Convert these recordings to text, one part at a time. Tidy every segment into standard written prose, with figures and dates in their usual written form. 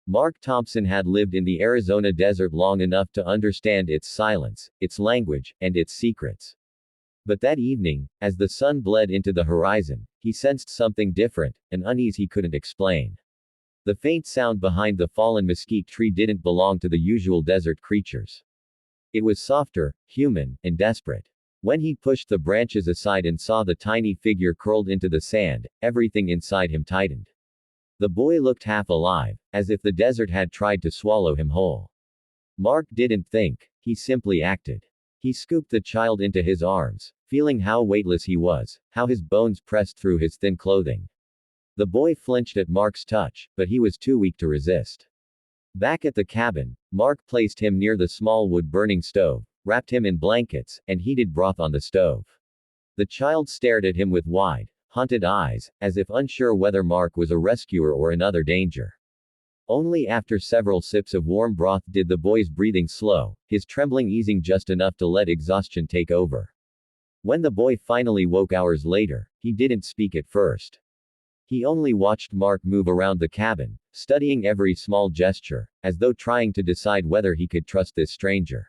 Mark Thompson had lived in the Arizona desert long enough to understand its silence, its language, and its secrets. But that evening, as the sun bled into the horizon, he sensed something different, an unease he couldn't explain. The faint sound behind the fallen mesquite tree didn't belong to the usual desert creatures. It was softer, human, and desperate. When he pushed the branches aside and saw the tiny figure curled into the sand, everything inside him tightened. The boy looked half alive, as if the desert had tried to swallow him whole. Mark didn't think, he simply acted. He scooped the child into his arms, feeling how weightless he was, how his bones pressed through his thin clothing. The boy flinched at Mark's touch, but he was too weak to resist. Back at the cabin, Mark placed him near the small wood-burning stove, wrapped him in blankets, and heated broth on the stove. The child stared at him with wide, haunted eyes, as if unsure whether Mark was a rescuer or another danger. Only after several sips of warm broth did the boy's breathing slow, his trembling easing just enough to let exhaustion take over. When the boy finally woke hours later, he didn't speak at first. He only watched Mark move around the cabin, studying every small gesture, as though trying to decide whether he could trust this stranger.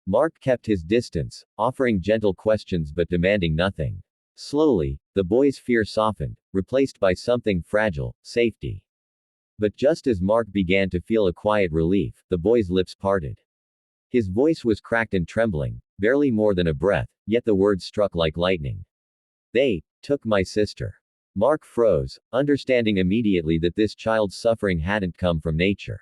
Mark kept his distance, offering gentle questions but demanding nothing. Slowly, the boy's fear softened, replaced by something fragile, safety. But just as Mark began to feel a quiet relief, the boy's lips parted. His voice was cracked and trembling, barely more than a breath, yet the words struck like lightning. "They took my sister." Mark froze, understanding immediately that this child's suffering hadn't come from nature.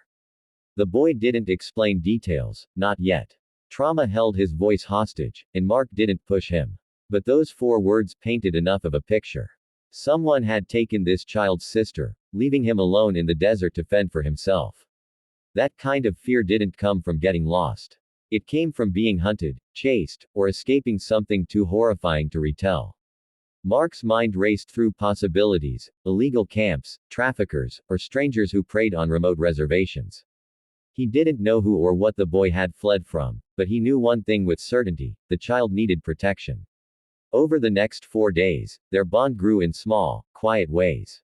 The boy didn't explain details, not yet. Trauma held his voice hostage, and Mark didn't push him. But those 4 words painted enough of a picture. Someone had taken this child's sister, leaving him alone in the desert to fend for himself. That kind of fear didn't come from getting lost. It came from being hunted, chased, or escaping something too horrifying to retell. Mark's mind raced through possibilities: illegal camps, traffickers, or strangers who preyed on remote reservations. He didn't know who or what the boy had fled from, but he knew one thing with certainty: the child needed protection. Over the next 4 days, their bond grew in small, quiet ways.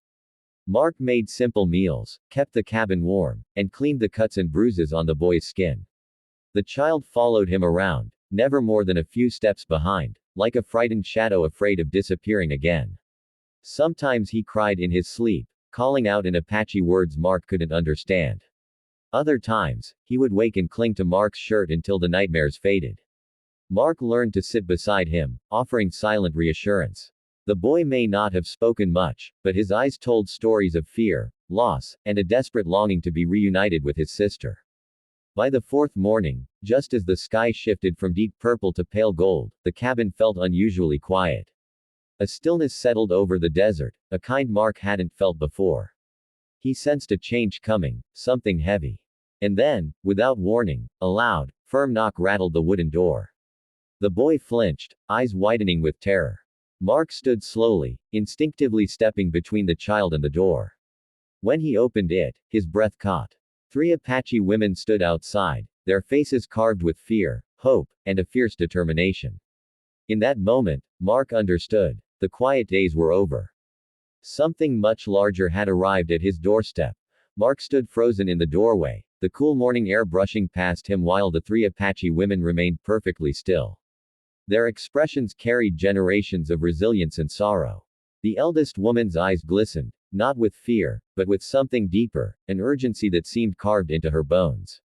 Mark made simple meals, kept the cabin warm, and cleaned the cuts and bruises on the boy's skin. The child followed him around, never more than a few steps behind, like a frightened shadow afraid of disappearing again. Sometimes he cried in his sleep, calling out in Apache words Mark couldn't understand. Other times, he would wake and cling to Mark's shirt until the nightmares faded. Mark learned to sit beside him, offering silent reassurance. The boy may not have spoken much, but his eyes told stories of fear, loss, and a desperate longing to be reunited with his sister. By the 4th morning, just as the sky shifted from deep purple to pale gold, the cabin felt unusually quiet. A stillness settled over the desert, a kind Mark hadn't felt before. He sensed a change coming, something heavy. And then, without warning, a loud, firm knock rattled the wooden door. The boy flinched, eyes widening with terror. Mark stood slowly, instinctively stepping between the child and the door. When he opened it, his breath caught. 3 Apache women stood outside, their faces carved with fear, hope, and a fierce determination. In that moment, Mark understood. The quiet days were over. Something much larger had arrived at his doorstep. Mark stood frozen in the doorway, the cool morning air brushing past him while the 3 Apache women remained perfectly still. Their expressions carried generations of resilience and sorrow. The eldest woman's eyes glistened, not with fear, but with something deeper, an urgency that seemed carved into her bones.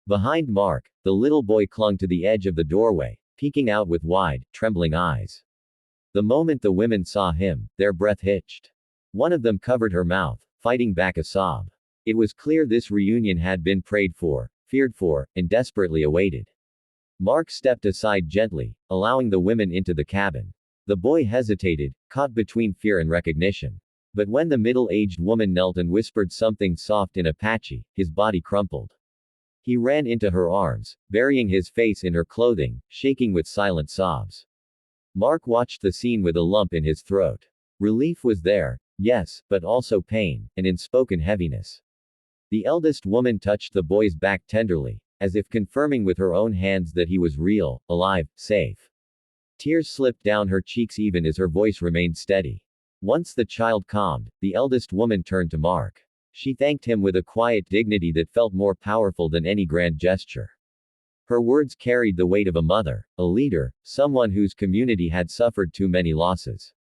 Behind Mark, the little boy clung to the edge of the doorway, peeking out with wide, trembling eyes. The moment the women saw him, their breath hitched. One of them covered her mouth, fighting back a sob. It was clear this reunion had been prayed for, feared for, and desperately awaited. Mark stepped aside gently, allowing the women into the cabin. The boy hesitated, caught between fear and recognition. But when the middle-aged woman knelt and whispered something soft in Apache, his body crumpled. He ran into her arms, burying his face in her clothing, shaking with silent sobs. Mark watched the scene with a lump in his throat. Relief was there, yes, but also pain, and unspoken heaviness. The eldest woman touched the boy's back tenderly, as if confirming with her own hands that he was real, alive, safe. Tears slipped down her cheeks even as her voice remained steady. Once the child calmed, the eldest woman turned to Mark. She thanked him with a quiet dignity that felt more powerful than any grand gesture. Her words carried the weight of a mother, a leader, someone whose community had suffered too many losses.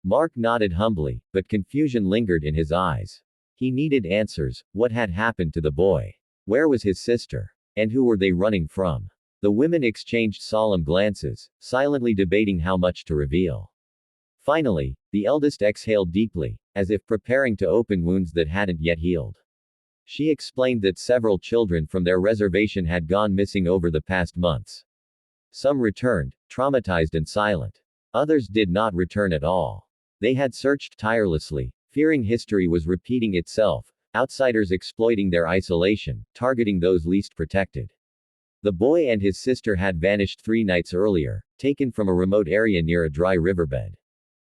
Mark nodded humbly, but confusion lingered in his eyes. He needed answers. What had happened to the boy? Where was his sister? And who were they running from? The women exchanged solemn glances, silently debating how much to reveal. Finally, the eldest exhaled deeply, as if preparing to open wounds that hadn't yet healed. She explained that several children from their reservation had gone missing over the past months. Some returned, traumatized and silent. Others did not return at all. They had searched tirelessly, fearing history was repeating itself, outsiders exploiting their isolation, targeting those least protected. The boy and his sister had vanished 3 nights earlier, taken from a remote area near a dry riverbed.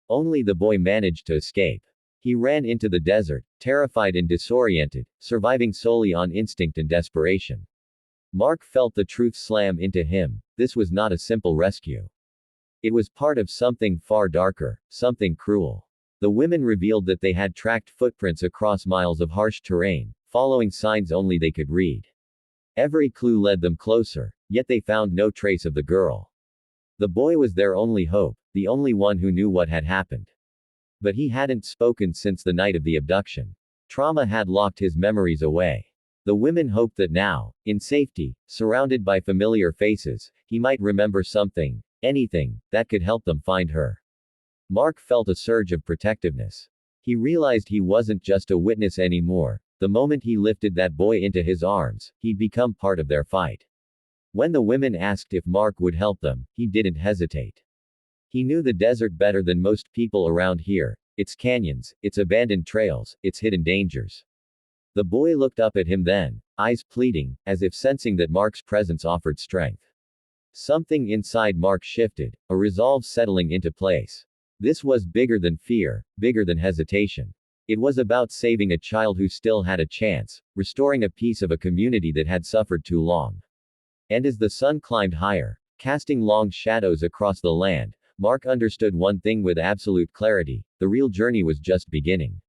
Only the boy managed to escape. He ran into the desert, terrified and disoriented, surviving solely on instinct and desperation. Mark felt the truth slam into him. This was not a simple rescue. It was part of something far darker, something cruel. The women revealed that they had tracked footprints across miles of harsh terrain, following signs only they could read. Every clue led them closer, yet they found no trace of the girl. The boy was their only hope, the only one who knew what had happened. But he hadn't spoken since the night of the abduction. Trauma had locked his memories away. The women hoped that now, in safety, surrounded by familiar faces, he might remember something, anything, that could help them find her. Mark felt a surge of protectiveness. He realized he wasn't just a witness anymore. The moment he lifted that boy into his arms, he'd become part of their fight. When the women asked if Mark would help them, he didn't hesitate. He knew the desert better than most people around here, its canyons, its abandoned trails, its hidden dangers. The boy looked up at him then, eyes pleading, as if sensing that Mark's presence offered strength. Something inside Mark shifted, a resolve settling into place. This was bigger than fear, bigger than hesitation. It was about saving a child who still had a chance, restoring a piece of a community that had suffered too long. And as the sun climbed higher, casting long shadows across the land, Mark understood one thing with absolute clarity: the real journey was just beginning.